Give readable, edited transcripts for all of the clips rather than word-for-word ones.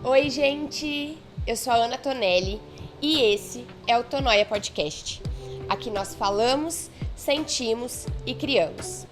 Oi, gente! Eu sou a Ana Tonelli e esse é o Tonóia Podcast. Aqui nós falamos, sentimos e criamos.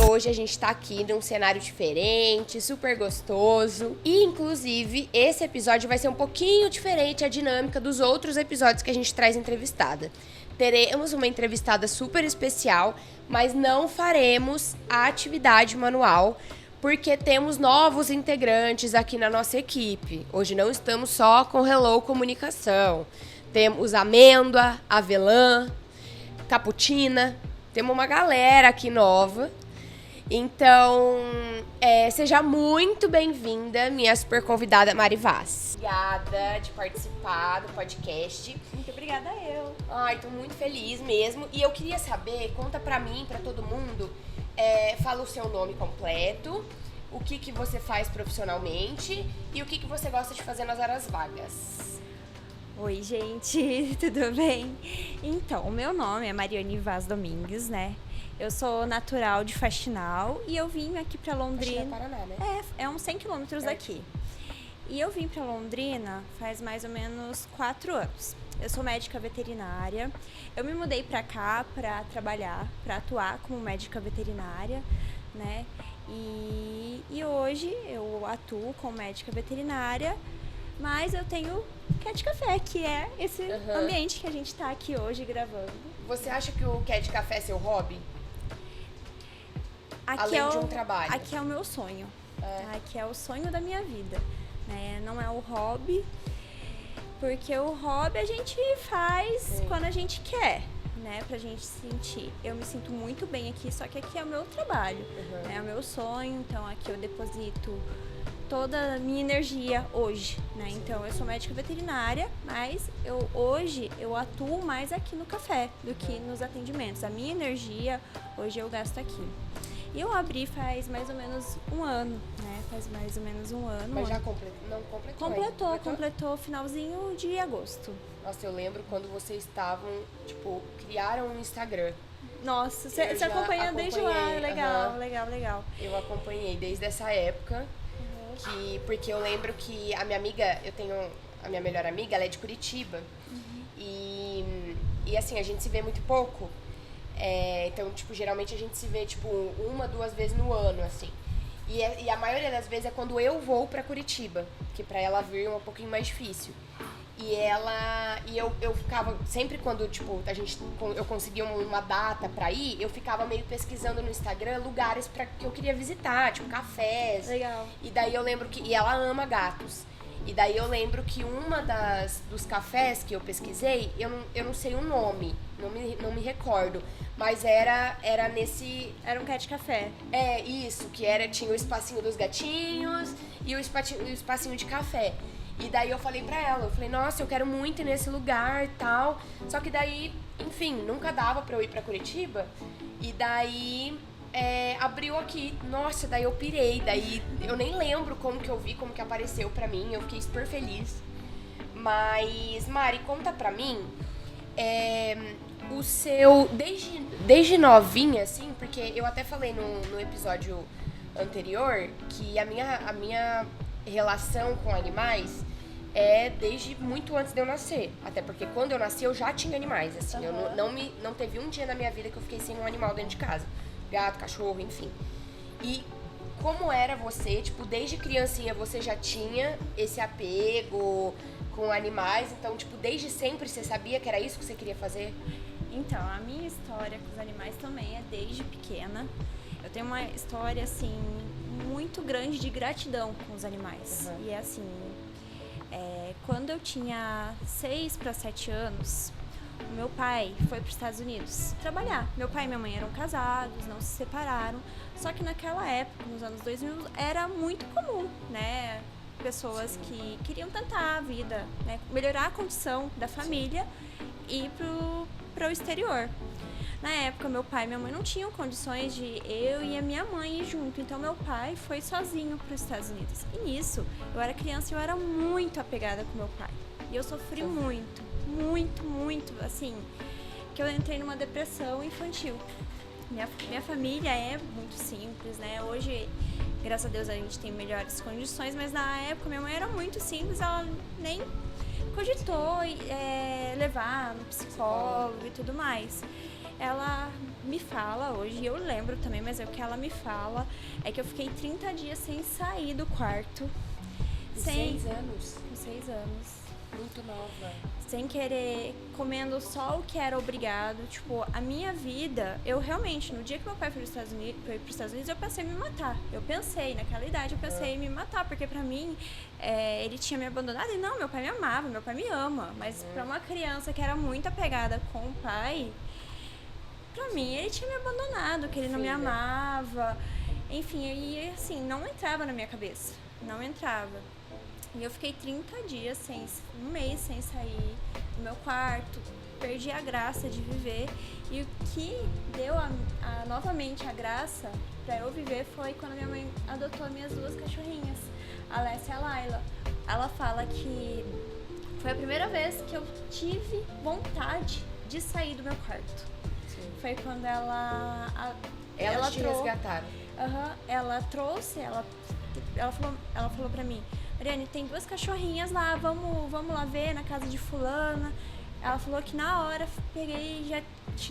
Hoje a gente tá aqui num cenário diferente, super gostoso. E, inclusive, esse episódio vai ser um pouquinho diferente a dinâmica dos outros episódios que a gente traz entrevistada. Teremos uma entrevistada super especial, mas não faremos a atividade manual, porque temos novos integrantes aqui na nossa equipe. Hoje não estamos só com Hello Comunicação. Temos Amêndoa, Avelã, Caputina. Temos uma galera aqui nova. Então, seja muito bem-vinda, minha super convidada Mari Vaz. Obrigada de participar do podcast. Muito obrigada eu. Ai, tô muito feliz mesmo. E eu queria saber, conta pra mim, pra todo mundo, fala o seu nome completo, o que você faz profissionalmente e o que você gosta de fazer nas horas vagas. Oi, gente, tudo bem? Então, o meu nome é Mariane Vaz Domingues, né? Eu sou natural de Faxinal e eu vim aqui pra Londrina. Faxinal, Paraná, né? É uns 100 quilômetros daqui. E eu vim pra Londrina faz mais ou menos 4 anos. Eu sou médica veterinária. Eu me mudei pra cá pra trabalhar, pra atuar como médica veterinária, né? E hoje eu atuo como médica veterinária, mas eu tenho Cat Café, que é esse ambiente que a gente tá aqui hoje gravando. Você acha que o Cat Café é seu hobby? Além de um trabalho. Aqui é o meu sonho. Aqui é o sonho da minha vida. Né? Não é o hobby, porque o hobby a gente faz quando a gente quer, né? Pra gente sentir. Eu me sinto muito bem aqui, só que aqui é o meu trabalho. Né? É o meu sonho, então aqui eu deposito toda a minha energia hoje, né? Então eu sou médica veterinária, mas hoje eu atuo mais aqui no café do que nos atendimentos. A minha energia hoje eu gasto aqui. E eu abri faz mais ou menos um ano, né? Faz mais ou menos um ano. Mas já completou? Completou finalzinho de agosto. Nossa, eu lembro quando vocês estavam, criaram um Instagram. Nossa, você acompanha desde lá, legal. Eu acompanhei desde essa época, porque eu lembro que a minha amiga, eu tenho a minha melhor amiga, ela é de Curitiba. E assim, a gente se vê muito pouco. Então, geralmente a gente se vê, 1, 2 vezes no ano, assim. E a maioria das vezes é quando eu vou pra Curitiba, que pra ela vir é um pouquinho mais difícil. E eu ficava, sempre quando, eu conseguia uma data pra ir, eu ficava meio pesquisando no Instagram lugares que eu queria visitar, cafés. Legal. E daí eu lembro e ela ama gatos. E daí eu lembro que dos cafés que eu pesquisei, eu não sei o nome, não me recordo, mas era nesse... Era um Cat Café. Isso, tinha o espacinho dos gatinhos e o espacinho de café. E daí eu falei pra ela, nossa, eu quero muito ir nesse lugar e tal, só que daí, enfim, nunca dava pra eu ir pra Curitiba, e daí... abriu aqui, nossa, daí eu pirei, daí eu nem lembro como que eu vi, como que apareceu pra mim, eu fiquei super feliz. Mas, Mari, conta pra mim, o seu, desde novinha, assim, porque eu até falei no episódio anterior que a minha relação com animais é desde muito antes de eu nascer. Até porque quando eu nasci eu já tinha animais, assim, eu não teve um dia na minha vida que eu fiquei sem um animal dentro de casa. Gato, cachorro, enfim. E como era você, desde criancinha você já tinha esse apego com animais, então, desde sempre você sabia que era isso que você queria fazer? Então, a minha história com os animais também é desde pequena. Eu tenho uma história, assim, muito grande de gratidão com os animais. E é assim, quando eu tinha 6 para 7 anos... Meu pai foi para os Estados Unidos trabalhar. Meu pai e minha mãe eram casados, não se separaram. Só que naquela época, nos anos 2000, era muito comum, né? Pessoas que queriam tentar a vida, né? Melhorar a condição da família e ir pro exterior. Na época, meu pai e minha mãe não tinham condições de eu e a minha mãe ir junto. Então, meu pai foi sozinho para os Estados Unidos. E nisso, eu era criança e eu era muito apegada com meu pai. E eu sofri muito, assim, que eu entrei numa depressão infantil. Minha família é muito simples, né? Hoje, graças a Deus, a gente tem melhores condições, mas na época minha mãe era muito simples, ela nem cogitou levar no psicólogo e tudo mais. Ela me fala hoje, e eu lembro também, mas o que ela me fala é que eu fiquei 30 dias sem sair do quarto. Com 6 anos? Com 6 anos. Muito nova. Sem querer, comendo só o que era obrigado. Tipo, a minha vida, eu realmente, no dia que meu pai foi para os Estados Unidos, eu pensei em me matar. Eu pensei, naquela idade, eu pensei em me matar, porque pra mim, ele tinha me abandonado. E não, meu pai me amava, meu pai me ama. Mas pra uma criança que era muito apegada com o pai, pra mim, ele tinha me abandonado, que ele não me amava. Enfim, aí, assim, não entrava na minha cabeça. Não entrava. E eu fiquei 30 dias, um mês sem sair do meu quarto, perdi a graça de viver. E o que deu novamente a graça pra eu viver foi quando minha mãe adotou minhas 2 cachorrinhas, a Alessia e a Laila. Ela fala que foi a primeira vez que eu tive vontade de sair do meu quarto. Sim. Foi quando ela te resgataram. Ela trouxe, ela falou pra mim: Mariane, tem 2 cachorrinhas lá, vamos lá ver na casa de fulana. Ela falou que na hora peguei e já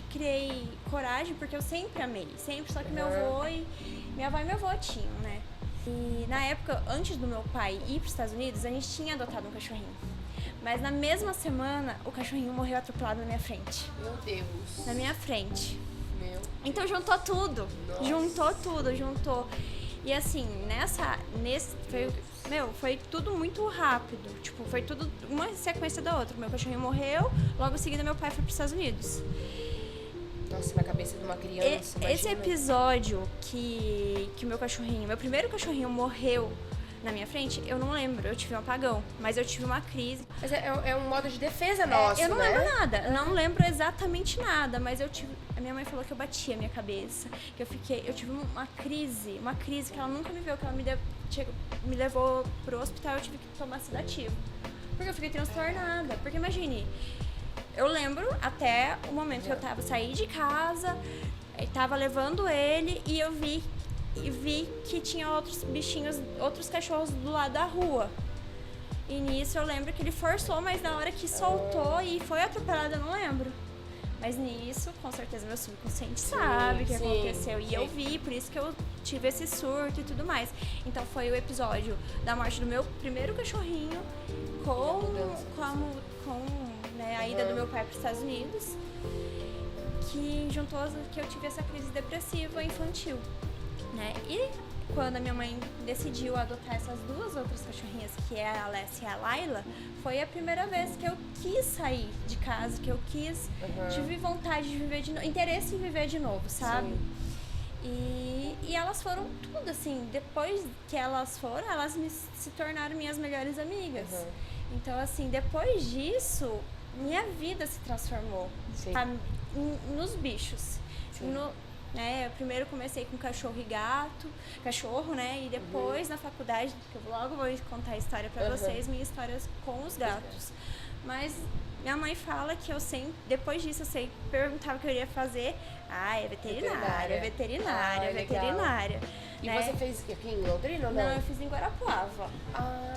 criei coragem, porque eu sempre amei, sempre, só que minha avó e meu avô tinham, né? E na época, antes do meu pai ir para os Estados Unidos, a gente tinha adotado um cachorrinho. Mas na mesma semana, o cachorrinho morreu atropelado na minha frente. Meu Deus. Na minha frente. Meu Deus. Então juntou tudo. Nossa. Juntou. E assim, foi tudo muito rápido. Tipo, foi tudo uma sequência da outra. Meu cachorrinho morreu, logo em seguida meu pai foi para os Estados Unidos. Nossa, na cabeça de uma criança. Esse episódio que meu primeiro cachorrinho morreu na minha frente, eu não lembro, eu tive um apagão, mas eu tive uma crise. Mas é um modo de defesa nosso, eu não lembro nada, não lembro exatamente nada, mas a minha mãe falou que eu bati a minha cabeça, que eu tive uma crise que ela nunca me viu, que ela me levou pro hospital, eu tive que tomar sedativo, porque eu fiquei transtornada, porque imagine, eu lembro até o momento que eu saí de casa, tava levando ele e eu vi que tinha outros bichinhos, outros cachorros do lado da rua. E nisso eu lembro que ele forçou, mas na hora que soltou e foi atropelado, eu não lembro. Mas nisso, com certeza, meu subconsciente sabe o que aconteceu. E eu vi, por isso que eu tive esse surto e tudo mais. Então foi o episódio da morte do meu primeiro cachorrinho com a ida do meu pai para os Estados Unidos, que juntou que eu tive essa crise depressiva infantil. Né? E quando a minha mãe decidiu adotar essas 2 outras cachorrinhas, que é a Alessia e a Laila, foi a primeira vez que eu quis sair de casa, que eu tive vontade de viver de novo, interesse em viver de novo, sabe? E elas foram tudo, assim, depois que elas foram, elas se tornaram minhas melhores amigas. Então, assim, depois disso, minha vida se transformou nos bichos. Né? Eu primeiro comecei com cachorro e gato, né? E depois na faculdade, que eu logo vou contar a história pra vocês, minha história com os gatos. Mas minha mãe fala que depois disso eu perguntava o que eu iria fazer. É veterinária. E né? você fez aqui em Londrina ou não? Não, eu fiz em Guarapuava,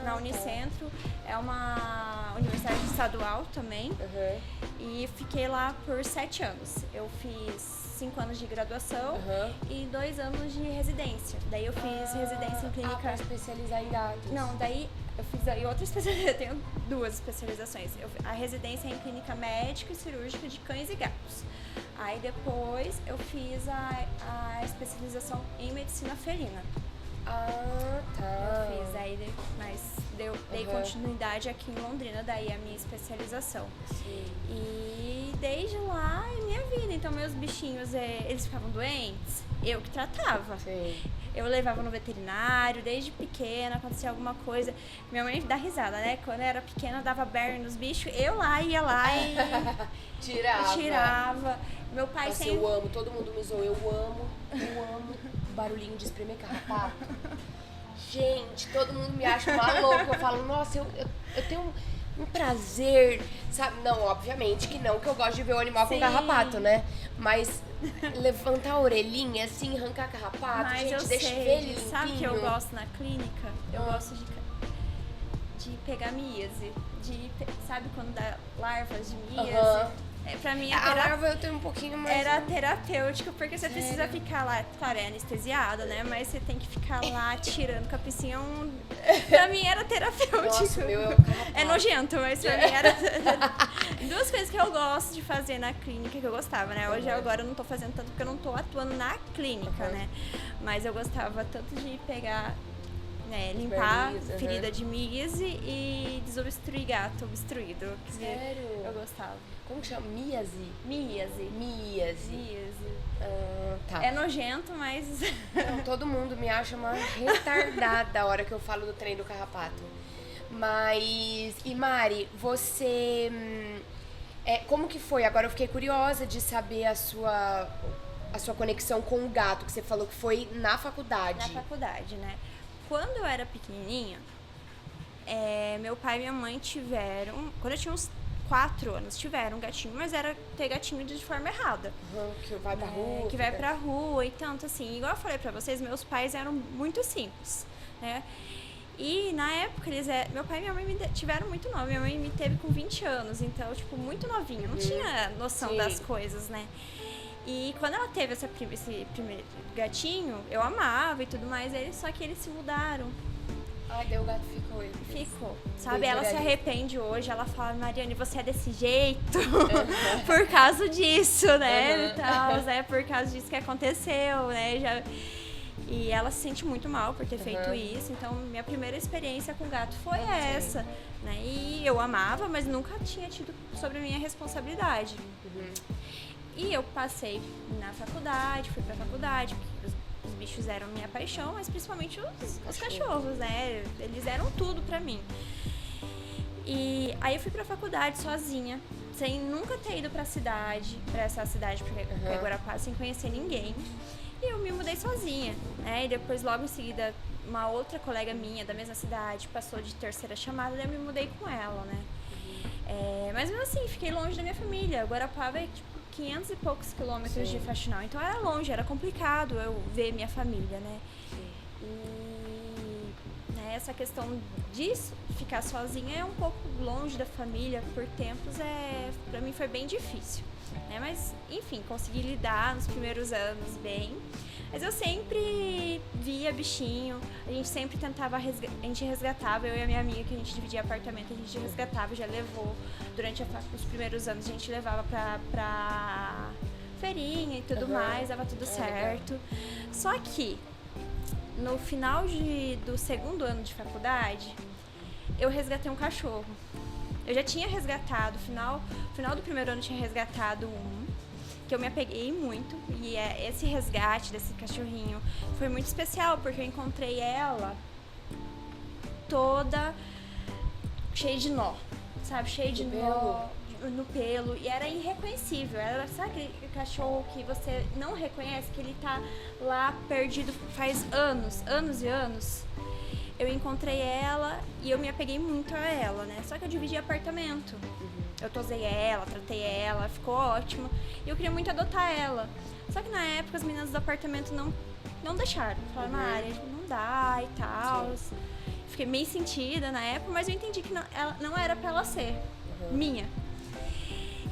na Unicentro. É uma universidade estadual também. E fiquei lá por 7 anos. Eu fiz 5 anos de graduação e 2 anos de residência. Daí eu fiz residência em clínica. Pra especializar em gatos. Não, daí eu fiz aí outra especialização. Eu tenho 2 especializações. A residência é em clínica médica e cirúrgica de cães e gatos. Aí depois eu fiz a especialização em medicina felina. Tá. Eu fiz aí, mas dei continuidade aqui em Londrina, daí a minha especialização. Sim. E desde lá é minha vida. Então meus bichinhos, eles ficavam doentes, eu que tratava. Sim. Eu levava no veterinário, desde pequena, acontecia alguma coisa. Minha mãe dá risada, né? Quando eu era pequena, dava berro nos bichos, ia lá e tirava. Meu pai sempre... eu amo, todo mundo me zoou, eu amo barulhinho de espremer carrapato. Gente, todo mundo me acha uma louca. Eu falo, nossa, eu tenho um prazer, sabe? Não, obviamente que não, que eu gosto de ver o animal com Sim. carrapato, né? Mas levantar a orelhinha, assim, arrancar carrapato, Mas gente, eu deixa sei, ver ele limpinho. sabe o que eu gosto na clínica? Eu gosto de pegar míase, sabe quando dá larvas de míase? Pra mim, a larva eu tenho um pouquinho mais... era terapêutico, porque você precisa ficar lá, claro, é anestesiado, né? Mas você tem que ficar lá tirando capicinha. Pra mim era terapêutico. Nossa, o meu é nojento, mas pra mim era... Duas coisas que eu gosto de fazer na clínica, que eu gostava, né? Hoje, agora, eu não tô fazendo tanto, porque eu não tô atuando na clínica, né? Mas eu gostava tanto de pegar... limpar ferida de míase e desobstruir gato obstruído. Sério? Eu gostava. Como que chama? Míase? Míase. Tá. É nojento, mas... Não, todo mundo me acha uma retardada a hora que eu falo do trem do carrapato. Mas... E Mari, você... como que foi? Agora eu fiquei curiosa de saber a sua conexão com o gato, que você falou que foi na faculdade. Na faculdade, né? Quando eu era pequenininha, meu pai e minha mãe tiveram... Quando eu tinha uns 4 anos, tiveram um gatinho, mas era ter gatinho de forma errada. Que vai pra rua. Que vai pra rua e tanto assim. Igual eu falei pra vocês, meus pais eram muito simples, né? E na época, meu pai e minha mãe me tiveram muito nova. Minha mãe me teve com 20 anos, então, tipo, muito novinha. Não tinha noção das coisas, né? E quando ela teve esse primeiro gatinho, eu amava e tudo mais, só que eles se mudaram. Ai, daí o gato ficou. Ficou. Sabe, ela se arrepende hoje, ela fala, Mariane, você é desse jeito por causa disso, né? E tal, né? Por causa disso que aconteceu, né? E ela se sente muito mal por ter feito isso. Então, minha primeira experiência com gato foi essa, né? E eu amava, mas nunca tinha tido sobre a minha responsabilidade. E eu passei na faculdade, fui pra faculdade, porque os bichos eram minha paixão, mas principalmente os cachorros, né? Eles eram tudo pra mim. E aí eu fui pra faculdade sozinha, sem nunca ter ido pra essa cidade, pra Guarapá, sem conhecer ninguém. E eu me mudei sozinha, né? E depois, logo em seguida, uma outra colega minha da mesma cidade passou de terceira chamada, daí eu me mudei com ela, né? Mas mesmo assim, fiquei longe da minha família. Guarapava é, tipo, 500 e poucos quilômetros de Faxinal. Então era longe, era complicado eu ver minha família, né? E essa questão de ficar sozinha é um pouco longe da família por tempos, pra mim foi bem difícil, né? Mas, enfim, consegui lidar nos primeiros anos bem. Mas eu sempre via bichinho, a gente sempre tentava, a gente resgatava, eu e a minha amiga, que a gente dividia apartamento, a gente resgatava, já levou, durante os primeiros anos a gente levava pra feirinha e tudo mais, dava tudo certo. Só que, no final do segundo ano de faculdade, eu resgatei um cachorro. Eu já tinha resgatado, no final do primeiro ano eu tinha resgatado que eu me apeguei muito, e esse resgate desse cachorrinho foi muito especial, porque eu encontrei ela toda cheia de nó, sabe? Cheia de nó no pelo, e era irreconhecível. Era, sabe aquele cachorro que você não reconhece, que ele tá lá perdido faz anos e anos? Eu encontrei ela e eu me apeguei muito a ela, né? Só que eu dividi apartamento. Eu tosei ela, tratei ela, ficou ótimo. E eu queria muito adotar ela. Só que na época as meninas do apartamento não deixaram. Falaram, Mari, não dá e tal. Fiquei meio sentida na época, mas eu entendi que não era pra ela ser minha.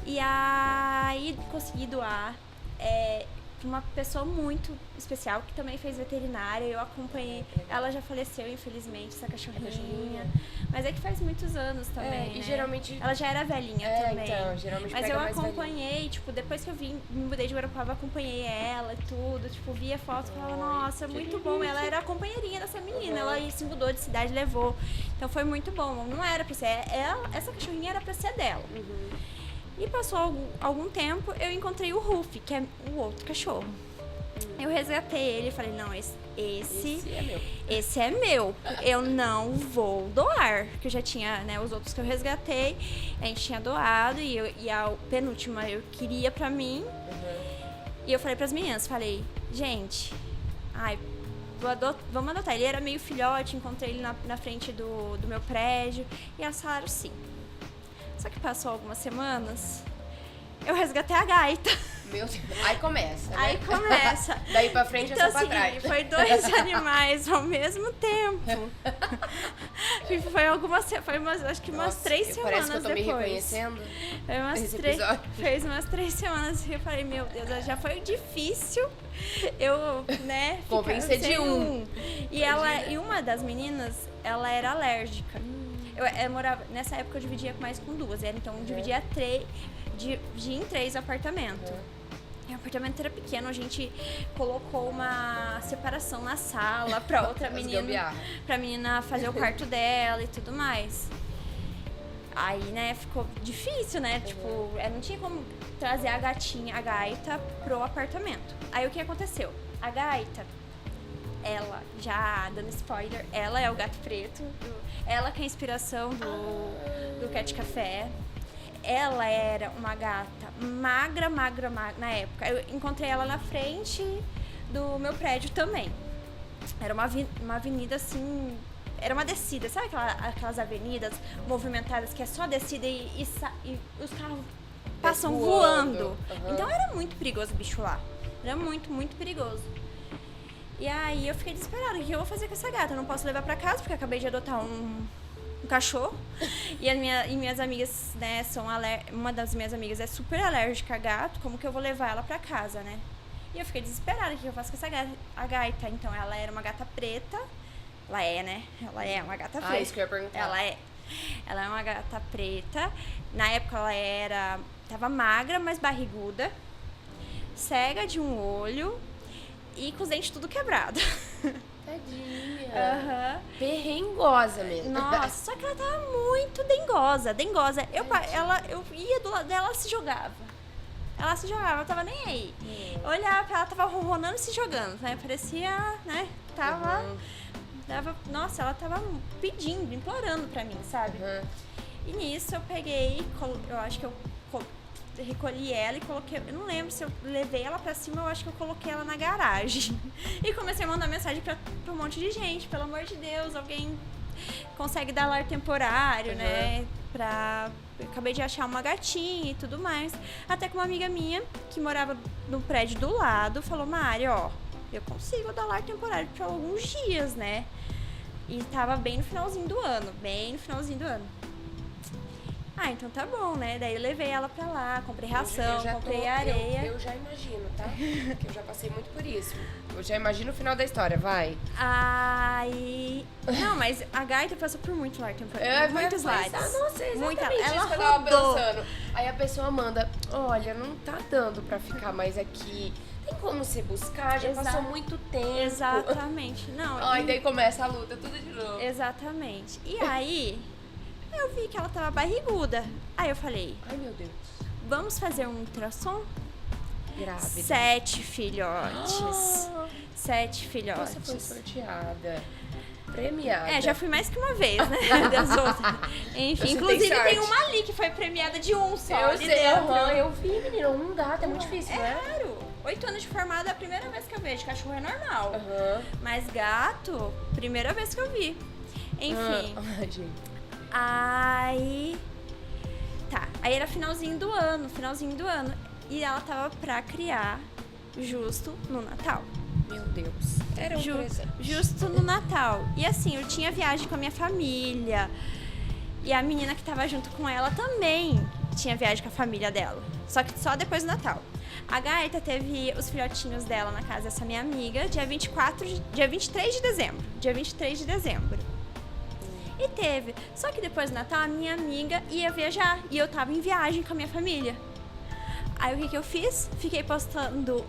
E aí consegui doar pra uma pessoa muito especial que também fez veterinária. Eu acompanhei. Ela já faleceu, infelizmente, essa cachorrinha. Mas é que faz muitos anos também, né? E geralmente... Ela já era velhinha também. Então, geralmente mas pega eu mais acompanhei, velhinha. tipo, depois que eu me mudei de Guarapava, acompanhei ela e tudo. Tipo, via foto e falava, nossa, muito bom. Ela era a companheirinha dessa menina. Ela se mudou de cidade, levou. Então foi muito bom. Não era pra ser. Essa cachorrinha era pra ser dela. E passou algum tempo, eu encontrei o Rufi, que é o outro cachorro. Eu resgatei ele e falei, não, esse é meu. Esse é meu. Eu não vou doar. Porque eu já tinha, né, os outros que eu resgatei, a gente tinha doado, e a penúltima eu queria pra mim. E eu falei pras meninas, gente, vamos adotar. Ele era meio filhote, encontrei ele na frente do meu prédio, e elas falaram sim. Só que passou algumas semanas, eu resgatei a gaita. Meu Deus. Aí começa, né? Aí começa. Daí pra frente Então, é só pra assim, trás. foi 2 animais ao mesmo tempo. Acho que umas Nossa, 3 semanas parece que eu tô me depois. reconhecendo Foi umas nesse 3, episódio. fez umas 3 semanas e eu falei, meu Deus, já foi difícil eu, né, Convencer ficar de sem um. E uma das meninas, ela era alérgica. Eu morava, nessa época eu dividia mais com 2, então eu dividia em 3 apartamentos. O apartamento era pequeno, a gente colocou uma separação na sala pra outra menina, pra menina fazer o quarto dela e tudo mais. Aí, né, ficou difícil, né? Tipo, eu não tinha como trazer a gaita, pro apartamento. Aí o que aconteceu? A gaita, ela, já dando spoiler, ela é o gato preto, ela que é a inspiração do Cat Café. Ela era uma gata magra na época. Eu encontrei ela na frente do meu prédio também. Era uma avenida assim, era uma descida, sabe aquelas avenidas movimentadas que é só descida e os carros passam voando. Então era muito perigoso o bicho lá. Era muito, muito perigoso. E aí eu fiquei desesperada, o que eu vou fazer com essa gata? Eu não posso levar pra casa porque eu acabei de adotar um cachorro. E minhas amigas, né, uma das minhas amigas é super alérgica a gato, como que eu vou levar ela pra casa, né? E eu fiquei desesperada, o que eu faço com essa gata? A gaita, então, ela era uma gata preta. Ela é, né? Ela é uma gata preta. Isso que eu ia perguntar. Ela é uma gata preta. Na época ela tava magra, mas barriguda. Cega de um olho e com os dentes tudo quebrado. Tadinha. Perrengosa mesmo. Nossa, só que ela tava muito dengosa. Eu ia do lado dela, ela se jogava. Ela tava nem aí. Eu olhava pra ela, tava ronronando e se jogando, né? Parecia, né? Nossa, ela tava pedindo, implorando pra mim, sabe? E nisso eu peguei, eu acho que eu recolhi ela e coloquei, eu não lembro se eu levei ela pra cima, eu acho que eu coloquei ela na garagem. E comecei a mandar mensagem pra um monte de gente, pelo amor de Deus, alguém consegue dar lar temporário, né? Eu acabei de achar uma gatinha e tudo mais. Até que uma amiga minha, que morava no prédio do lado, falou, Mari, ó, eu consigo dar lar temporário por alguns dias, né? E tava bem no finalzinho do ano. Ah, então tá bom, né? Daí eu levei ela pra lá, comprei ração, comprei areia. Eu já imagino, tá? Porque eu já passei muito por isso. Eu já imagino o final da história, vai. Aí... Não, mas a gaita passou por muito lar temporário. Muitos lares. Nossa, é exatamente ela isso que eu tava rodou. pensando. Aí a pessoa manda, olha, não tá dando pra ficar mais aqui. Tem como você buscar? Já passou muito tempo. Exatamente. Não, Ai, daí começa a luta, tudo de novo. Exatamente. E aí... eu vi que ela tava barriguda. Aí eu falei, ai meu Deus, vamos fazer um ultrassom? Grávida. 7 filhotes. 7 filhotes. Você foi sorteada. Premiada. Já fui mais que uma vez, né? Das outras. Enfim, inclusive tem uma ali que foi premiada de um só. Eu sei, eu vi, menina, um gato, é muito difícil, né? É raro. 8 anos de formada é a primeira vez que eu vejo. Cachorro é normal. Mas gato, primeira vez que eu vi. Enfim. Ai, gente. Aí era finalzinho do ano. E ela tava pra criar justo no Natal. Meu Deus. Era um presente. Justo no Natal. E assim, eu tinha viagem com a minha família. E a menina que tava junto com ela também tinha viagem com a família dela. Só que só depois do Natal. A gaita teve os filhotinhos dela na casa dessa minha amiga dia 23 de dezembro. E teve. Só que depois do Natal, a minha amiga ia viajar. E eu tava em viagem com a minha família. Aí o que eu fiz? Fiquei postando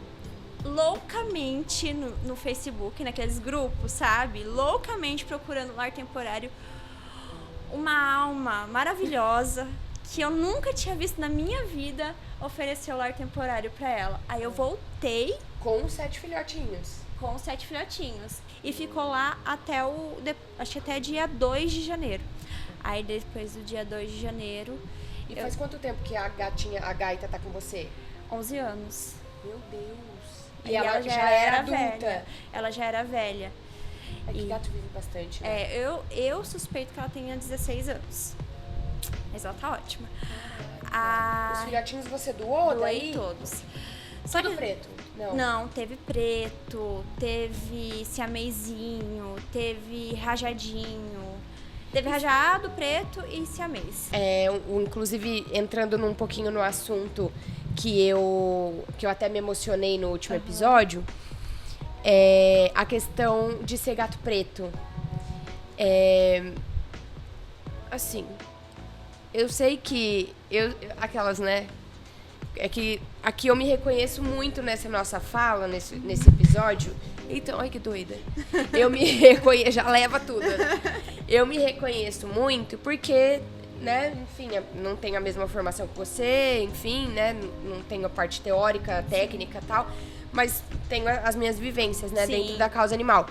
loucamente no Facebook, naqueles grupos, sabe? Loucamente procurando lar temporário. Uma alma maravilhosa que eu nunca tinha visto na minha vida ofereceu lar temporário pra ela. Aí eu voltei. Com 7 filhotinhos. Com 7 filhotinhos. E ficou lá acho que até dia 2 de janeiro. Aí depois do dia 2 de janeiro... E faz quanto tempo que a gaita tá com você? 11 anos. Meu Deus. E ela já era adulta. Velha. Ela já era velha. É que gato vive bastante, né? Eu suspeito que ela tenha 16 anos. Mas ela tá ótima. Os filhotinhos você doou daí? Doei todos. Tudo preto? Não, teve preto, teve siamezinho, teve rajadinho. Teve rajado, preto e siamês. Inclusive, entrando um pouquinho no assunto que eu até me emocionei no último episódio, a questão de ser gato preto. Assim, eu sei que aquelas, né? É que aqui eu me reconheço muito nessa nossa fala, nesse episódio. Então, ai que doida. Eu me reconheço, já leva tudo. Eu me reconheço muito porque, né, enfim, não tenho a mesma formação que você, enfim, né, não tenho a parte teórica, técnica e tal, mas tenho as minhas vivências, né, dentro da causa animal.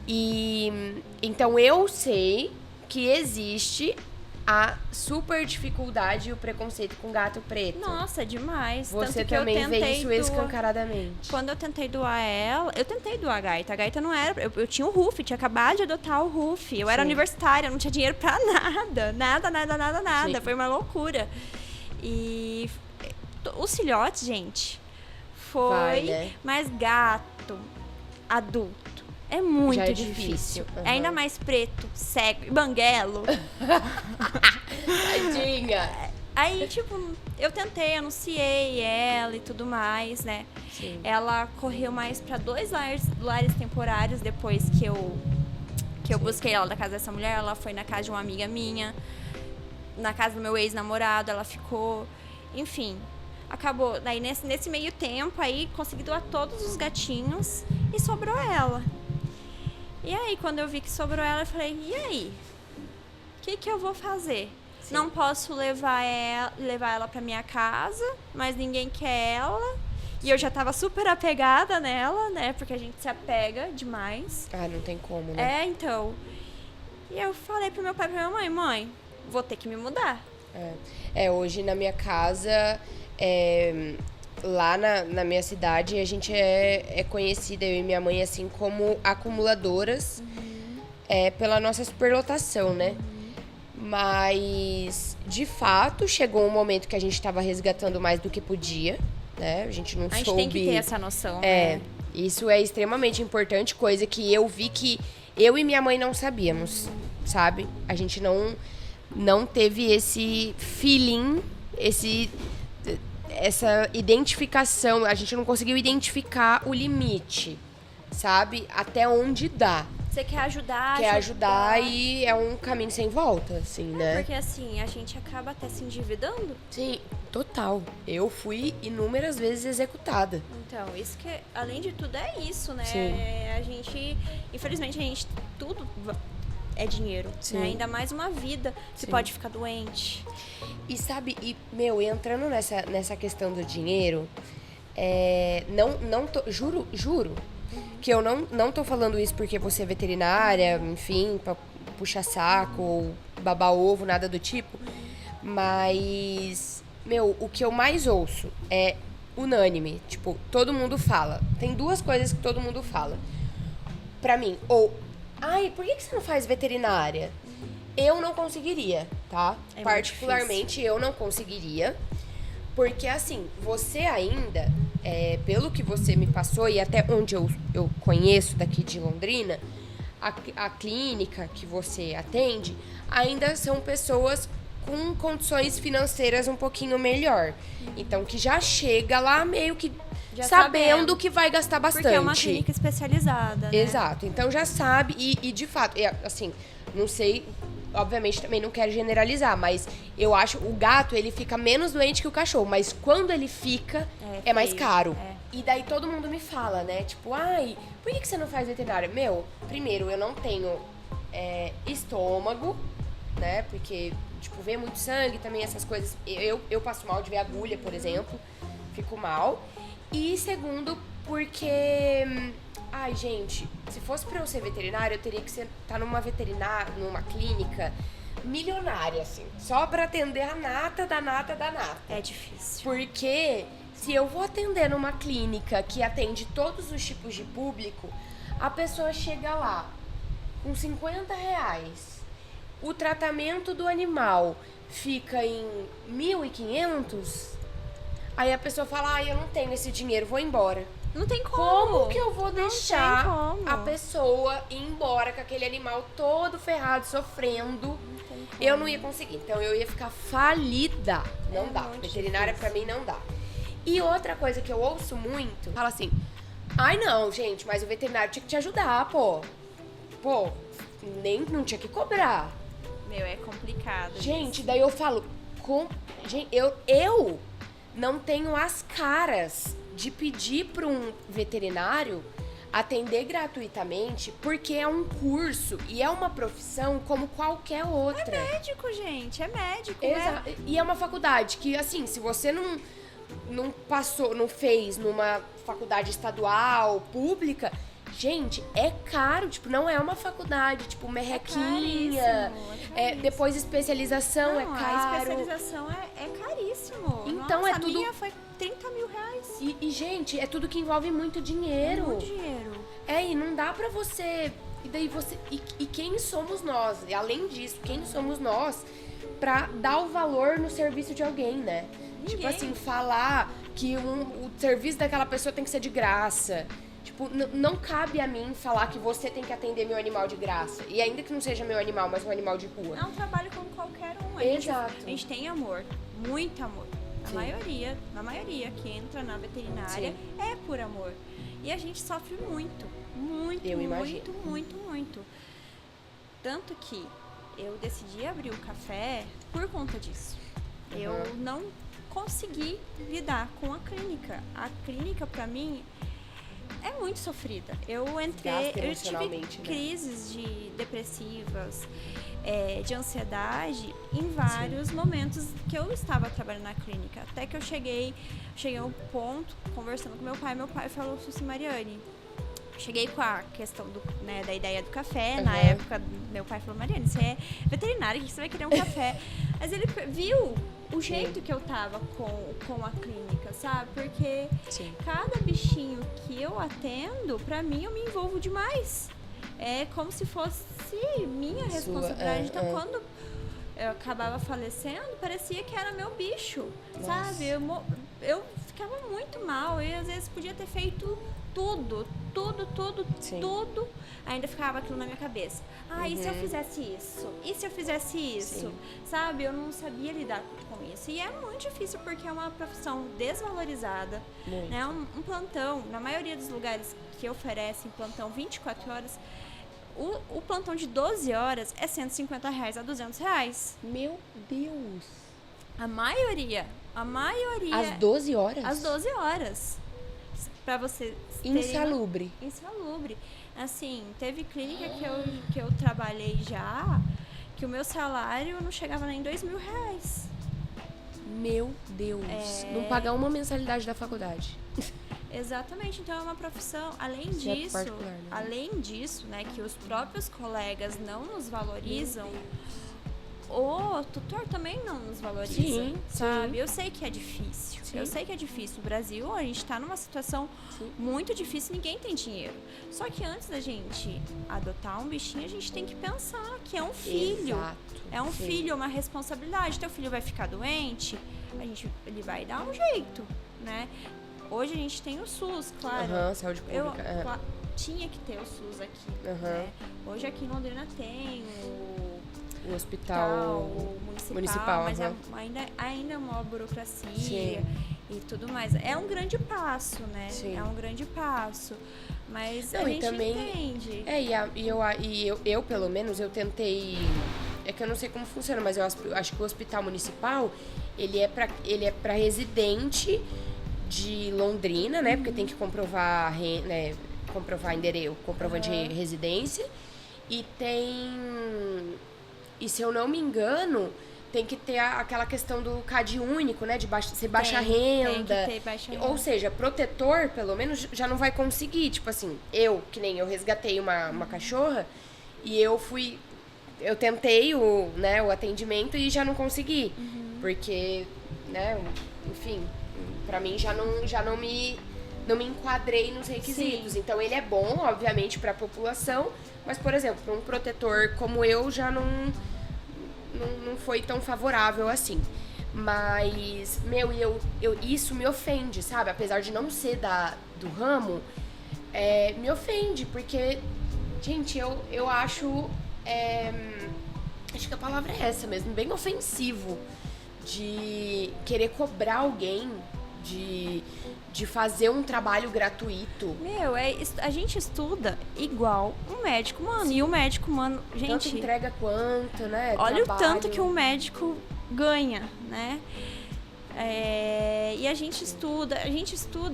E então eu sei que existe a super dificuldade e o preconceito com gato preto. Nossa, demais. Você Tanto que também eu tentei vê isso escancaradamente. Quando eu tentei doar ela, eu tentei doar a Gaita. A Gaita não era... Eu tinha o Ruff, tinha acabado de adotar o Ruff. Eu era universitária, não tinha dinheiro pra nada. Nada. Sim. Foi uma loucura. E os filhotes, gente, foi... né? Mas gato, adulto, é muito Já é difícil. Uhum. Ainda mais preto, cego e banguelo. Tadinha! Aí, tipo, eu tentei, anunciei ela e tudo mais, né? Sim. Ela correu mais pra 2 lares temporários depois que eu busquei ela da casa dessa mulher. Ela foi na casa de uma amiga minha, na casa do meu ex-namorado, ela ficou... Enfim, acabou. Daí, nesse meio tempo, aí, consegui doar todos os gatinhos e sobrou ela. E aí, quando eu vi que sobrou ela, eu falei, e aí? O que eu vou fazer? Sim. Não posso levar ela pra minha casa, mas ninguém quer ela. E eu já tava super apegada nela, né? Porque a gente se apega demais. Ah, não tem como, né? Então. E eu falei pro meu pai e pra minha mãe, vou ter que me mudar. Hoje na minha casa, lá na minha cidade, a gente é conhecida, eu e minha mãe, assim, como acumuladoras, pela nossa superlotação, né? Mas, de fato, chegou um momento que a gente estava resgatando mais do que podia, né? A gente não soube... A gente tem que ter essa noção, né? Isso é extremamente importante, coisa que eu vi que eu e minha mãe não sabíamos, sabe? A gente não teve esse feeling, essa identificação, a gente não conseguiu identificar o limite, sabe? Até onde dá. Você quer ajudar. Quer ajudar e é um caminho sem volta, assim, né? Porque assim, a gente acaba até se endividando. Sim, total. Eu fui inúmeras vezes executada. Então, isso que, além de tudo, é isso, né? Sim. A gente, infelizmente, tudo é dinheiro, Sim. né? Ainda mais uma vida que pode ficar doente. E sabe, entrando nessa questão do dinheiro, juro que eu não tô falando isso porque você é veterinária, enfim, pra puxar saco ou babar ovo, nada do tipo. Mas, o que eu mais ouço é unânime. Tipo, todo mundo fala. Tem 2 coisas que todo mundo fala. Pra mim, por que você não faz veterinária? Eu não conseguiria, tá? Particularmente, eu não conseguiria. Porque, assim, você ainda, pelo que você me passou e até onde eu conheço daqui de Londrina, a clínica que você atende ainda são pessoas com condições financeiras um pouquinho melhor. Então, que já chega lá meio que já sabendo que vai gastar bastante. Porque é uma clínica especializada, né? Exato. Então, já sabe e de fato, assim, não sei... Obviamente, também não quero generalizar, mas eu acho o gato, ele fica menos doente que o cachorro. Mas quando ele fica, é mais caro. E daí todo mundo me fala, né? Tipo, por que você não faz veterinária? Primeiro, eu não tenho estômago, né? Porque, tipo, vê muito sangue também, essas coisas. Eu passo mal de ver agulha, por exemplo. Fico mal. E segundo, porque... gente, se fosse pra eu ser veterinária, eu teria que estar numa clínica milionária, assim. Só pra atender a nata da nata da nata. É difícil. Porque se eu vou atender numa clínica que atende todos os tipos de público, a pessoa chega lá com R$50 o tratamento do animal fica em 1.500, aí a pessoa fala, eu não tenho esse dinheiro, vou embora. Não tem como. Como que eu vou deixar a pessoa ir embora com aquele animal todo ferrado, sofrendo? Eu não ia conseguir. Então eu ia ficar falida. Não dá. Veterinária pra mim não dá. E outra coisa que eu ouço muito, fala assim, ai não, gente, mas o veterinário tinha que te ajudar, pô. Pô, não tinha que cobrar. Meu, é complicado. Gente, daí eu falo, gente, eu não tenho as caras de pedir para um veterinário atender gratuitamente, porque é um curso e é uma profissão como qualquer outra. É médico, gente, é médico. Exato. E é uma faculdade que, assim, se você não passou, não fez numa faculdade estadual, pública, gente, é caro, tipo, não é uma faculdade, tipo, merrequinha, depois especialização é caro. A especialização é caríssimo. Então nossa, é tudo... a minha foi 30 mil reais. E, gente, é tudo que envolve muito dinheiro. Muito dinheiro. E não dá pra você... E daí você... E quem somos nós? E além disso, quem somos nós pra dar o valor no serviço de alguém, né? Ninguém. Tipo assim, falar que o serviço daquela pessoa tem que ser de graça. Tipo, não cabe a mim falar que você tem que atender meu animal de graça. E ainda que não seja meu animal, mas um animal de rua. É um trabalho como qualquer um. Exato. A gente tem amor, muito amor. Na maioria que entra na veterinária é por amor. E a gente sofre muito. Muito. Tanto que eu decidi abrir o café por conta disso. Eu não consegui lidar com a clínica. A clínica, pra mim, é muito sofrida. Eu tive crises depressivas, de ansiedade em vários momentos que eu estava trabalhando na clínica. Até que eu cheguei a um ponto, conversando com meu pai falou assim, Mariane, cheguei com a questão da ideia do café. Na época, meu pai falou, Mariane, você é veterinária, que você vai querer um café? Mas ele viu o jeito que eu tava com a clínica, sabe? Porque cada bichinho que eu atendo, pra mim, eu me envolvo demais. É como se fosse minha responsabilidade. Então, quando eu acabava falecendo, parecia que era meu bicho, sabe? Eu ficava muito mal. Eu, às vezes, podia ter feito tudo. Ainda ficava aquilo na minha cabeça. E se eu fizesse isso? E se eu fizesse isso? Sabe? Eu não sabia lidar com isso. E é muito difícil porque é uma profissão desvalorizada. Né? Um plantão, na maioria dos lugares que oferecem plantão 24 horas, o plantão de 12 horas é R$150 a R$200. Meu Deus! A maioria. Às 12 horas? Às 12 horas. Pra você... Insalubre. Assim, teve clínica que eu trabalhei já, que o meu salário não chegava nem R$2.000. Meu Deus. Não pagar uma mensalidade da faculdade. Exatamente, então é uma profissão, além disso, né, que os próprios colegas não nos valorizam, o tutor também não nos valoriza, sabe? Eu sei que é difícil, No Brasil, a gente tá numa situação muito difícil, ninguém tem dinheiro. Só que antes da gente adotar um bichinho, a gente tem que pensar que é um filho. Exato. É um filho, é uma responsabilidade. Teu filho vai ficar doente, ele vai dar um jeito, né? Hoje a gente tem o SUS, claro. Saúde pública. Tinha que ter o SUS aqui, né? Hoje aqui em Londrina tem o hospital municipal, mas ainda é uma burocracia e tudo mais. É um grande passo, né? É um grande passo. Mas a gente entende. Eu, pelo menos, eu tentei... É que eu não sei como funciona, mas eu acho que o hospital municipal, ele é pra residente de Londrina, né? Porque tem que comprovar, né? Comprovar endereço, comprovante de residência. E se eu não me engano, tem que ter aquela questão do CAD único, né? De ser baixa renda. Tem que ter baixa renda. Ou seja, protetor, pelo menos, já não vai conseguir. Tipo assim, eu resgatei uma cachorra e eu tentei o atendimento e já não consegui. Porque, né, enfim, pra mim já não me enquadrei nos requisitos. Então ele é bom, obviamente, pra população, mas, por exemplo, para um protetor como eu já não foi tão favorável assim. Mas, isso me ofende, sabe? Apesar de não ser do ramo, me ofende, porque, gente, eu acho que a palavra é essa mesmo, bem ofensivo, de querer cobrar alguém de fazer um trabalho gratuito. A gente estuda igual um médico humano. Sim. E o médico humano, gente... Tanto entrega quanto, né? Olha trabalho. O tanto que um médico ganha, né? E a gente estuda,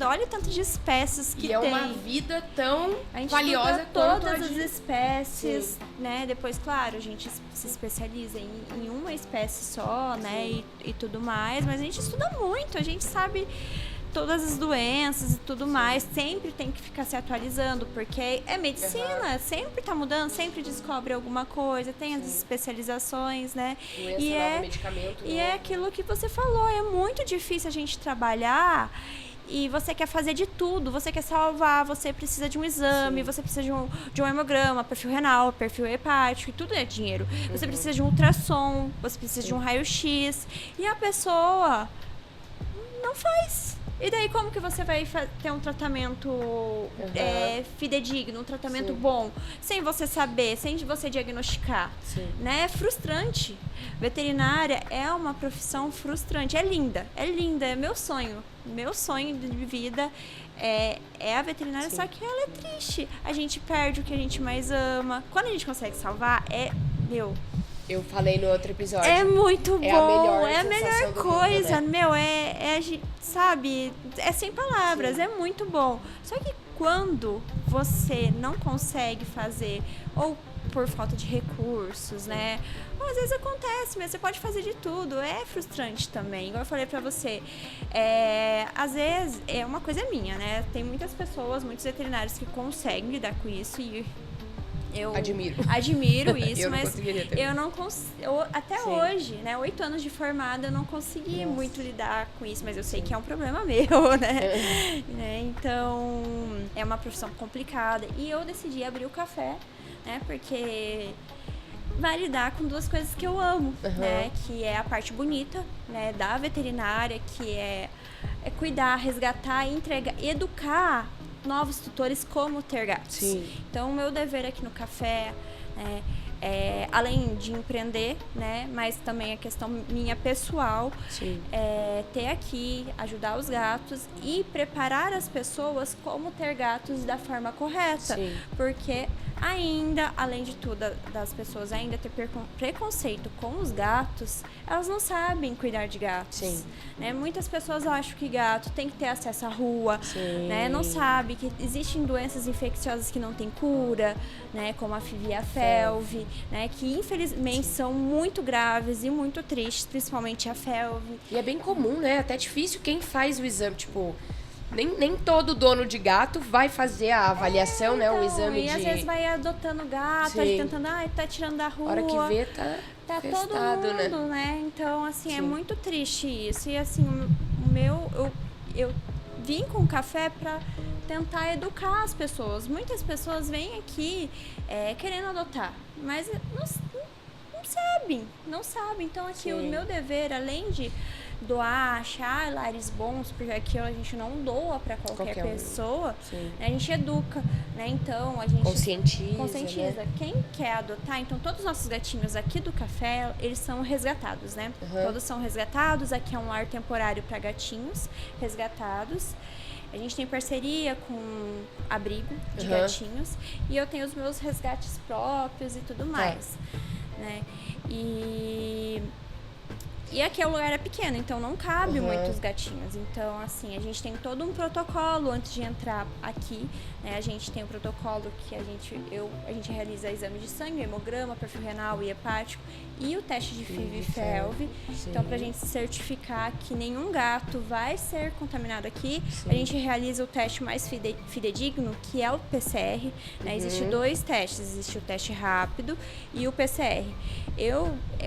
olha o tanto de espécies que tem. E é uma vida tão valiosa quanto todas as espécies, sim, né? Depois, claro, a gente se especializa em uma espécie só, né? E tudo mais, mas a gente estuda muito, a gente sabe todas as doenças e tudo mais, sempre tem que ficar se atualizando, porque é medicina, sempre tá mudando, sempre descobre alguma coisa, tem as especializações, né? Medicamento, e é aquilo que você falou, é muito difícil a gente trabalhar e você quer fazer de tudo, você quer salvar, você precisa de um exame, você precisa de um hemograma, perfil renal, perfil hepático, e tudo é dinheiro. Você precisa de um ultrassom, você precisa de um raio-x, e a pessoa não faz. E daí como que você vai ter um tratamento fidedigno, um tratamento bom, sem você saber, sem você diagnosticar? Sim. Né? É frustrante. Veterinária é uma profissão frustrante. É linda, é meu sonho. Meu sonho de vida é a veterinária, só que ela é triste. A gente perde o que a gente mais ama. Quando a gente consegue salvar, eu falei no outro episódio. É muito bom, é a melhor coisa, mundo, né? Sabe, é sem palavras, é muito bom. Só que quando você não consegue fazer, ou por falta de recursos, né? Ou às vezes acontece, mas você pode fazer de tudo, é frustrante também. Igual eu falei pra você, às vezes é uma coisa minha, né? Tem muitos veterinários que conseguem lidar com isso e eu admiro isso, mas eu não consigo. Até hoje, né? 8 anos de formada, eu não consegui muito lidar com isso, mas eu sei que é um problema meu, né? Então, é uma profissão complicada. E eu decidi abrir o café, né? Porque vai lidar com duas coisas que eu amo, né? Que é a parte bonita, né? Da veterinária, que é cuidar, resgatar, entregar, educar novos tutores como ter gatos. Sim. Então, o meu dever aqui no café além de empreender, né, mas também a questão minha pessoal, ter aqui, ajudar os gatos e preparar as pessoas como ter gatos da forma correta. Sim. Porque ainda, além de tudo, das pessoas ainda ter preconceito com os gatos, elas não sabem cuidar de gatos. Sim. Né? Muitas pessoas acham que gato tem que ter acesso à rua, né? Não sabe que existem doenças infecciosas que não têm cura, né? Como a FIV e a FeLV, né? Que infelizmente são muito graves e muito tristes, principalmente a FeLV. E é bem comum, né? Até difícil quem faz o exame, tipo... Nem todo dono de gato vai fazer a avaliação, né? O exame às vezes vai adotando gato, tentando, tá tirando da rua. A hora que vê, tá todo mundo, né? Então, assim, é muito triste isso. E, assim, eu vim com o café pra tentar educar as pessoas. Muitas pessoas vêm aqui querendo adotar, mas não sabem. Então, aqui, o meu dever, além de doar, achar lares bons, porque aqui a gente não doa para qualquer pessoa, né? A gente educa, né? Então a gente conscientiza. Né? Quem quer adotar, então todos os nossos gatinhos aqui do café, eles são resgatados, né? Todos são resgatados. Aqui é um lar temporário para gatinhos resgatados. A gente tem parceria com abrigo de gatinhos e eu tenho os meus resgates próprios e tudo mais, né? E aqui o lugar é pequeno, então não cabe muitos gatinhos. Então, assim, a gente tem todo um protocolo antes de entrar aqui, né? A gente tem um protocolo que a gente realiza exame de sangue, hemograma, perfil renal e hepático e o teste de FIV e FeLV. Então, pra gente certificar que nenhum gato vai ser contaminado aqui, a gente realiza o teste mais fidedigno, que é o PCR, né? Existem 2 testes, existe o teste rápido e o PCR.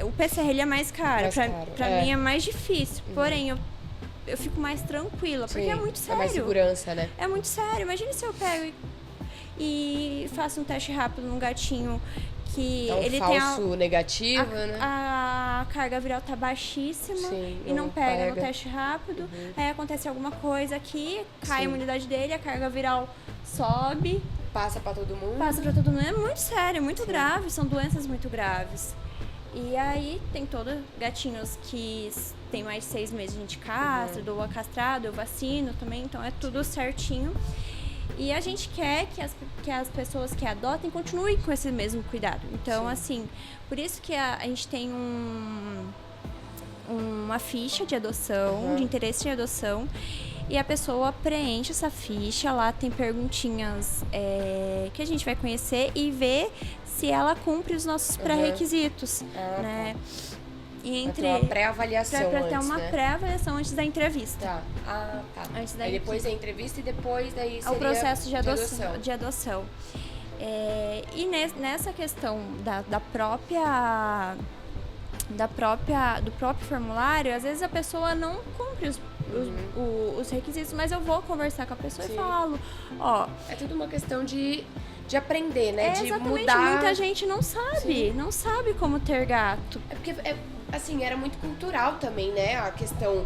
O PCR ele é mais caro, pra mim é mais difícil, porém eu fico mais tranquila, porque é muito sério. É mais segurança, né? É muito sério. Imagina se eu pego e faço um teste rápido num gatinho que ele falso tem negativo, né? A a carga viral tá baixíssima e não pega no teste rápido. Aí acontece alguma coisa aqui, cai a imunidade dele, a carga viral sobe. Passa pra todo mundo. É muito sério, muito grave, são doenças muito graves. E aí tem gatinhos que tem mais de 6 meses a gente castra, doa castrado, eu vacino também, então é tudo certinho. E a gente quer que as pessoas que adotem continuem com esse mesmo cuidado. Então, assim, por isso que a gente tem uma ficha de adoção, de interesse de adoção, e a pessoa preenche essa ficha, lá tem perguntinhas que a gente vai conhecer e ver se ela cumpre os nossos pré-requisitos, né? E entre uma pré-avaliação pra ter uma pré-avaliação antes da entrevista. Tá. Ah, tá. Antes da Aí depois da entrevista e depois daí seria o processo de adoção. E nessa questão do próprio formulário, às vezes a pessoa não cumpre os requisitos, mas eu vou conversar com a pessoa e falo, é tudo uma questão de aprender, né? De exatamente, mudar. Muita gente não sabe como ter gato. É porque, assim, era muito cultural também, né? A questão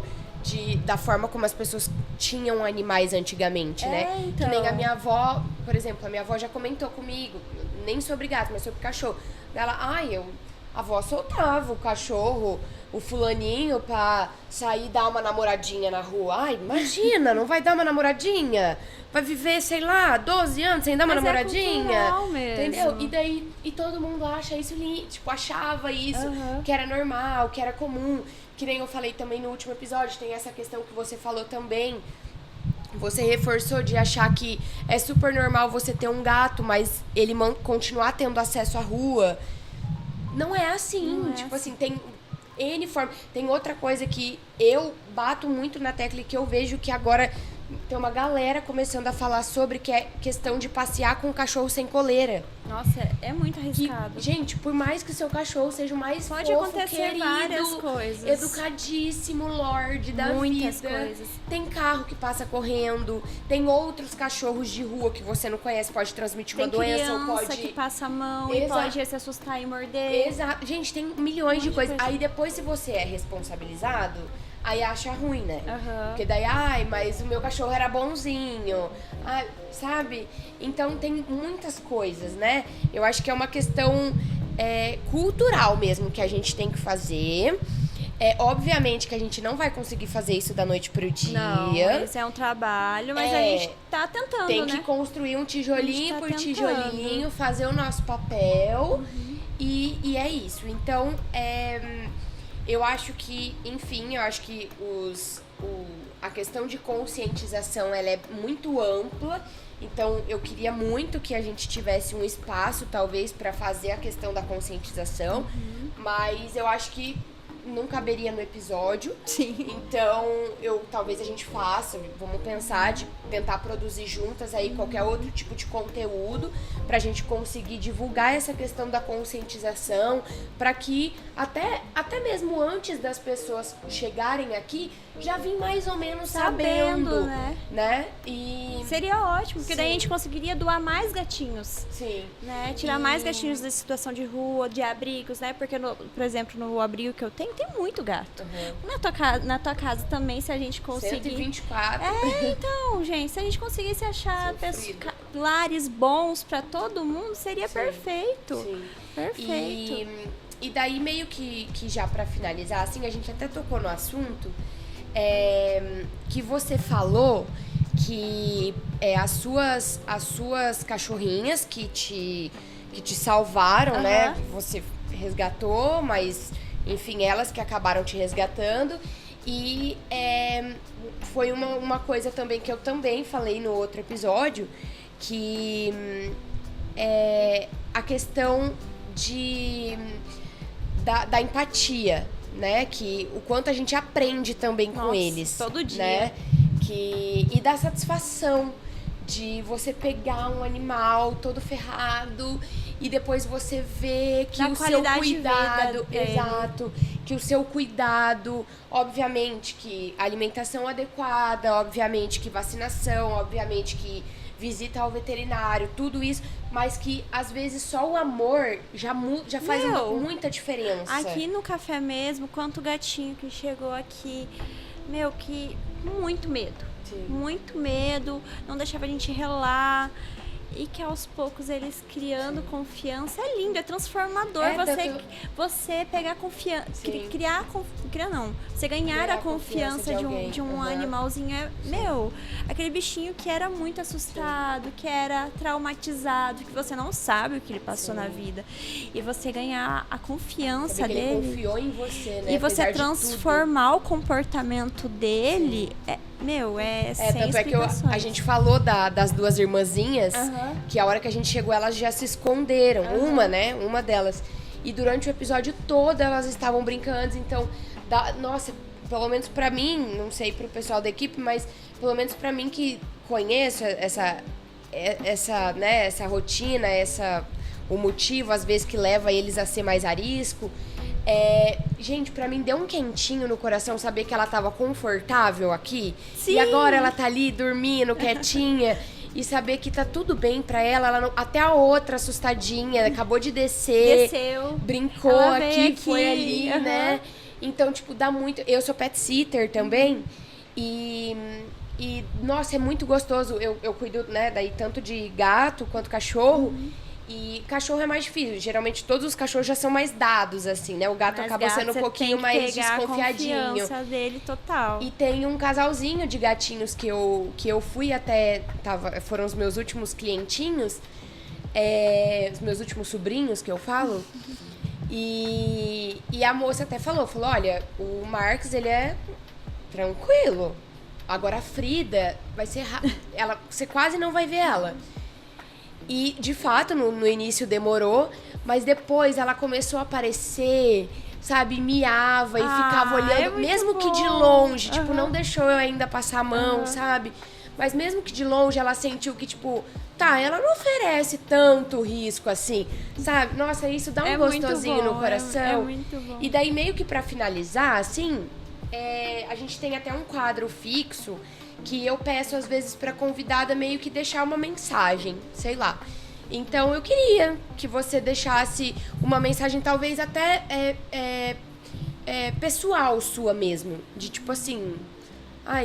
da forma como as pessoas tinham animais antigamente, né? Então. Que nem a minha avó, por exemplo, a minha avó já comentou comigo, nem sobre gato, mas sobre cachorro. Ela, a avó soltava o cachorro, o fulaninho, pra sair e dar uma namoradinha na rua. Ai, imagina, não vai dar uma namoradinha? Vai viver, sei lá, 12 anos sem dar uma namoradinha? Mesmo. Entendeu? E todo mundo acha isso, achava isso, que era normal, que era comum. Que nem eu falei também no último episódio, tem essa questão que você falou também. Você reforçou de achar que é super normal você ter um gato, mas ele continuar tendo acesso à rua. Não é assim. Assim, tem N forma. Tem outra coisa que eu bato muito na tecla e que eu vejo que agora tem uma galera começando a falar sobre, que é questão de passear com o cachorro sem coleira. Nossa, é muito arriscado. Gente, por mais que o seu cachorro seja o mais pode fofo, acontecer querido, várias coisas. Educadíssimo, lorde da muitas vida. Coisas. Tem carro que passa correndo, tem outros cachorros de rua que você não conhece, pode transmitir uma doença ou pode... que passa a mão e pode se assustar e morder. Exato. Gente, tem milhões de coisas. Aí depois, se você é responsabilizado, aí acha ruim, né? Porque daí, mas o meu cachorro era bonzinho, sabe? Então tem muitas coisas, né? Eu acho que é uma questão cultural mesmo que a gente tem que fazer. Obviamente que a gente não vai conseguir fazer isso da noite pro dia. Não, esse é um trabalho, mas a gente tá tentando, tem que construir um tijolinho por tijolinho, fazer o nosso papel e é isso. Então, eu acho que, enfim, a questão de conscientização, ela é muito ampla. Então, eu queria muito que a gente tivesse um espaço, talvez, para fazer a questão da conscientização. Mas eu acho que não caberia no episódio. Sim. Então, talvez a gente faça, vamos pensar de tentar produzir juntas aí qualquer outro tipo de conteúdo pra gente conseguir divulgar essa questão da conscientização, pra que até mesmo antes das pessoas chegarem aqui, já vim mais ou menos sabendo, né? E seria ótimo, porque daí a gente conseguiria doar mais gatinhos. Sim. Né? Tirar mais gatinhos da situação de rua, de abrigos, né? Porque, por exemplo, no abrigo que eu tenho, tem muito gato. Na tua casa também, se a gente conseguir... 124. Então, gente, se a gente conseguisse achar lares bons pra todo mundo, seria perfeito. Sim. Perfeito. E daí, meio que já pra finalizar, assim, a gente até tocou no assunto, que você falou que as suas cachorrinhas que te salvaram, né? Você resgatou, mas, enfim, elas que acabaram te resgatando. E foi uma coisa também que eu também falei no outro episódio, que a questão da empatia, né? Que o quanto a gente aprende também com eles. Todo dia. Né? E da satisfação de você pegar um animal todo ferrado e depois você vê que o seu cuidado, exato, que o seu cuidado, obviamente que alimentação adequada, obviamente que vacinação, obviamente que visita ao veterinário, tudo isso, mas que às vezes só o amor já faz muita diferença. Aqui no café mesmo, quanto gatinho que chegou aqui, que muito medo. Sim. Muito medo, não deixava a gente relar. E que aos poucos eles criando confiança. É lindo, é transformador você pegar confiança. Você ganhar a confiança de um animalzinho. Aquele bichinho que era muito assustado, que era traumatizado, que você não sabe o que ele passou na vida. E você ganhar a confiança dele. Ele confiou em você, né? E você transformar o comportamento dele. Sem tanto é que a gente falou das duas irmãzinhas, que a hora que a gente chegou, elas já se esconderam. Uma delas. E durante o episódio todo, elas estavam brincando. Então, nossa, pelo menos pra mim, não sei pro pessoal da equipe, mas pelo menos pra mim que conheço essa rotina, o motivo, às vezes, que leva eles a ser mais arisco. Gente, pra mim deu um quentinho no coração saber que ela tava confortável aqui. Sim. E agora ela tá ali dormindo, quietinha. E saber que tá tudo bem pra ela. Até a outra assustadinha, acabou de descer. Desceu. Brincou aqui, foi ali, né? Então, dá muito... Eu sou pet sitter também. E nossa, é muito gostoso. Eu cuido, né, daí tanto de gato quanto cachorro. E cachorro é mais difícil. Geralmente todos os cachorros já são mais dados, assim, né? O gato acaba sendo um pouquinho mais desconfiadinho. A confiança dele total. E tem um casalzinho de gatinhos que eu fui até... foram os meus últimos clientinhos. Os meus últimos sobrinhos, que eu falo. E a moça até falou, olha, o Marcos, ele é tranquilo. Agora a Frida vai ser... você quase não vai ver ela. E, de fato, no início demorou, mas depois ela começou a aparecer, sabe? Miava e ficava olhando, mesmo que de longe, não deixou eu ainda passar a mão, sabe? Mas mesmo que de longe ela sentiu que, ela não oferece tanto risco assim, sabe? Nossa, isso dá um gostosinho no coração. É muito bom. E daí, meio que pra finalizar, assim, a gente tem até um quadro fixo que eu peço, às vezes, pra convidada meio que deixar uma mensagem, sei lá. Então, eu queria que você deixasse uma mensagem, talvez até pessoal sua mesmo. De assim...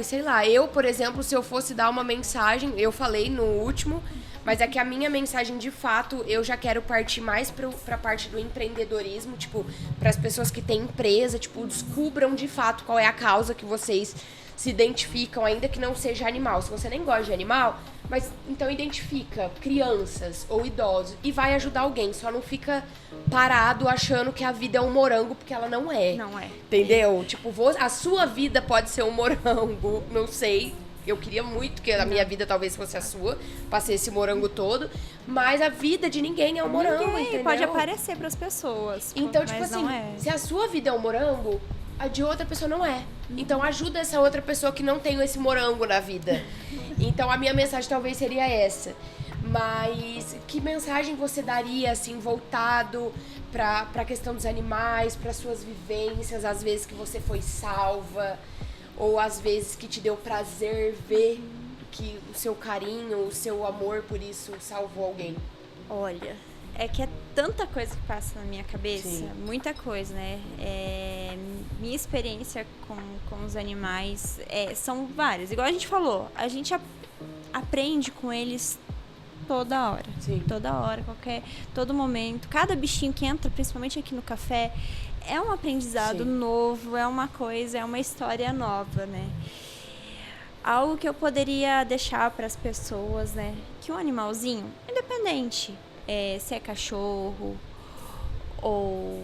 sei lá, eu, por exemplo, se eu fosse dar uma mensagem, eu falei no último, mas é que a minha mensagem, de fato, eu já quero partir mais pra parte do empreendedorismo, pras pessoas que têm empresa, descubram de fato qual é a causa que vocês se identificam, ainda que não seja animal. Se você nem gosta de animal, mas então identifica crianças ou idosos e vai ajudar alguém. Só não fica parado achando que a vida é um morango, porque ela não é. Não é. Entendeu? A sua vida pode ser um morango, não sei. Eu queria muito que a minha vida talvez fosse a sua, passei esse morango todo, mas a vida de ninguém é um morango, entendeu? Pode aparecer pras pessoas. Então, se a sua vida é um morango, a de outra pessoa não é. Então ajuda essa outra pessoa que não tem esse morango na vida. Então a minha mensagem talvez seria essa. Mas que mensagem você daria, assim, voltado pra questão dos animais, para suas vivências, às vezes que você foi salva, ou às vezes que te deu prazer ver que o seu carinho, o seu amor por isso salvou alguém? Olha, é que é tanta coisa que passa na minha cabeça. Sim. Muita coisa, né? Minha experiência com os animais são várias. Igual a gente falou, a gente aprende com eles toda hora. Sim. Toda hora, todo momento. Cada bichinho que entra, principalmente aqui no café, é um aprendizado novo, é uma coisa, é uma história nova, né? Algo que eu poderia deixar para as pessoas, né? Que um animalzinho, independente, se é cachorro ou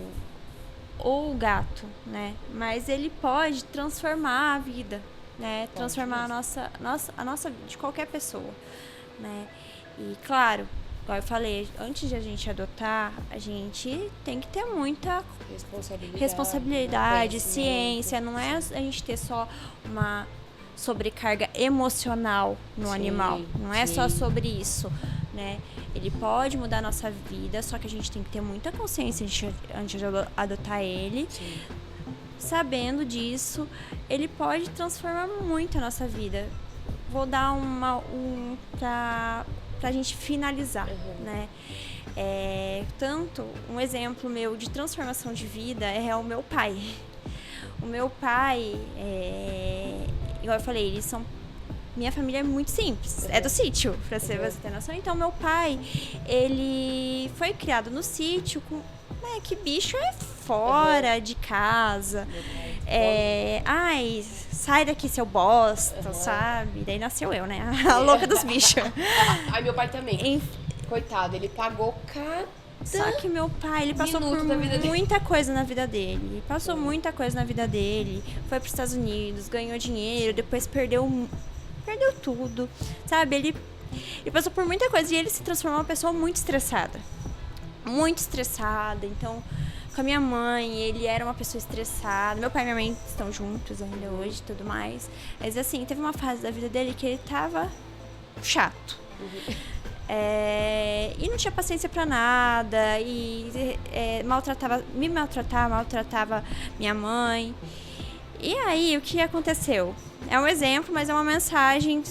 gato, né? Mas ele pode transformar a vida, né? Transformar a nossa de qualquer pessoa, né? E claro, igual eu falei, antes de a gente adotar, a gente tem que ter muita responsabilidade, ciência. Não é a gente ter só uma sobrecarga emocional no animal. Não é só sobre isso, né? Ele pode mudar a nossa vida, só que a gente tem que ter muita consciência antes de adotar ele. Sim. Sabendo disso, ele pode transformar muito a nossa vida. vou dar pra gente finalizar, né? Tanto um exemplo meu de transformação de vida é o meu pai. O meu pai, igual eu falei, eles são... Minha família é muito simples, é do sítio, pra você ter noção. Então, meu pai, ele foi criado no sítio com... que bicho é fora de casa. Ai, sai daqui, seu bosta, sabe? Daí nasceu eu, né? A louca dos bichos. Ai, meu pai também. Coitado, ele pagou Só que meu pai, ele passou por muita coisa na vida dele. Ele passou muita coisa na vida dele. Foi pros Estados Unidos, ganhou dinheiro, depois perdeu tudo. Sabe? Ele passou por muita coisa e ele se transformou em uma pessoa muito estressada. Muito estressada. Então, com a minha mãe, ele era uma pessoa estressada. Meu pai e minha mãe estão juntos ainda hoje e tudo mais. Mas assim, teve uma fase da vida dele que ele tava chato. E não tinha paciência pra nada, e me maltratava minha mãe. E aí, o que aconteceu? É um exemplo, mas é uma mensagem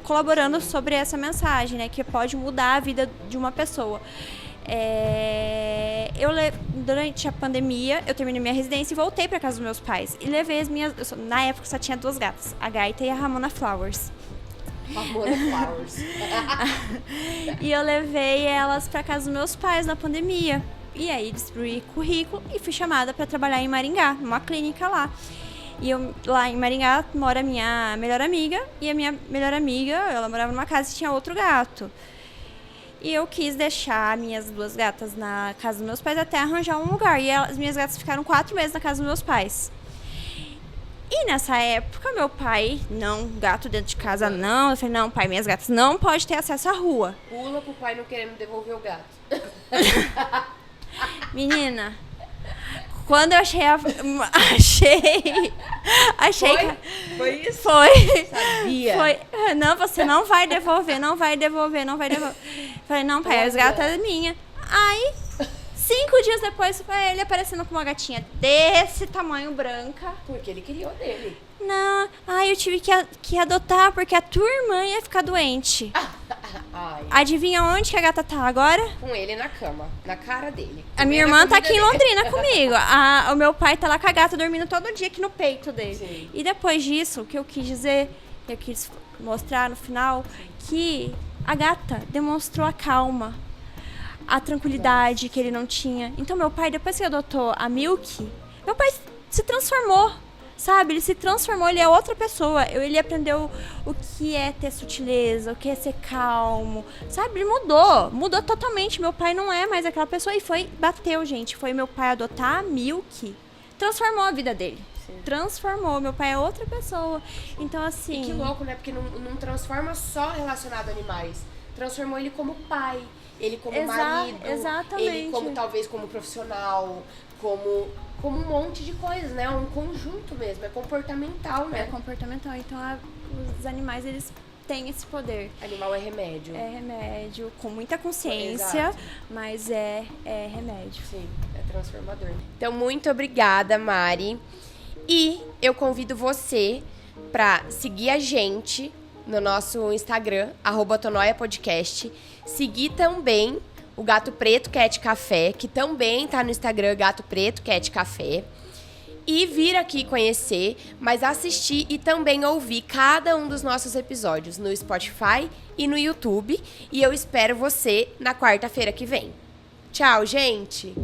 colaborando sobre essa mensagem, né? Que pode mudar a vida de uma pessoa. Durante a pandemia, eu terminei minha residência e voltei pra casa dos meus pais. E levei as minhas... Na época, só tinha 2 gatas, a Gaita e a Ramona Flowers. E eu levei elas pra casa dos meus pais na pandemia. E aí distribuí currículo e fui chamada pra trabalhar em Maringá, numa clínica lá. E lá em Maringá mora a minha melhor amiga. E a minha melhor amiga, ela morava numa casa e tinha outro gato. E eu quis deixar minhas 2 gatas na casa dos meus pais até arranjar um lugar. E as minhas gatas ficaram 4 meses na casa dos meus pais. E nessa época, meu pai, não, gato dentro de casa não. Eu falei, não, pai, minhas gatas não podem ter acesso à rua. Pula pro pai não querendo devolver o gato. Menina, quando eu achei Foi isso? Foi. Sabia. Foi. Não, você não vai devolver. Falei, não, pai, as gatas é minha. Aí, 5 dias depois, foi ele aparecendo com uma gatinha desse tamanho, branca. Porque ele criou dele. Não, eu tive que adotar porque a tua irmã ia ficar doente. Ai. Adivinha onde que a gata tá agora? Com ele na cama, na cara dele. A minha irmã tá aqui em Londrina comigo. O meu pai tá lá com a gata dormindo todo dia aqui no peito dele. Sim. E depois disso, o que eu quis dizer, eu quis mostrar no final, que a gata demonstrou a calma, a tranquilidade que ele não tinha. Então meu pai, depois que adotou a Milk, meu pai se transformou. Sabe, ele se transformou, ele é outra pessoa. Ele aprendeu o que é ter sutileza, o que é ser calmo. Sabe, ele mudou totalmente. Meu pai não é mais aquela pessoa. E bateu, gente. Foi meu pai adotar a Milk. Transformou a vida dele. Sim. Transformou. Meu pai é outra pessoa. Então, assim... E que louco, né? Porque não transforma só relacionado a animais. Transformou ele como pai, ele como marido. Exatamente. Ele como, talvez, como profissional, como um monte de coisas, né? Um conjunto mesmo, é comportamental, né? É comportamental, então os animais, eles têm esse poder. Animal é remédio. É remédio, com muita consciência, exato, mas é remédio. Sim, é transformador. Então, muito obrigada, Mari. E eu convido você pra seguir a gente no nosso Instagram, @tonoiapodcast. Seguir também o Gato Preto Cat Café, que também tá no Instagram, Gato Preto Cat Café. E vir aqui conhecer, mas assistir e também ouvir cada um dos nossos episódios no Spotify e no YouTube. E eu espero você na quarta-feira que vem. Tchau, gente!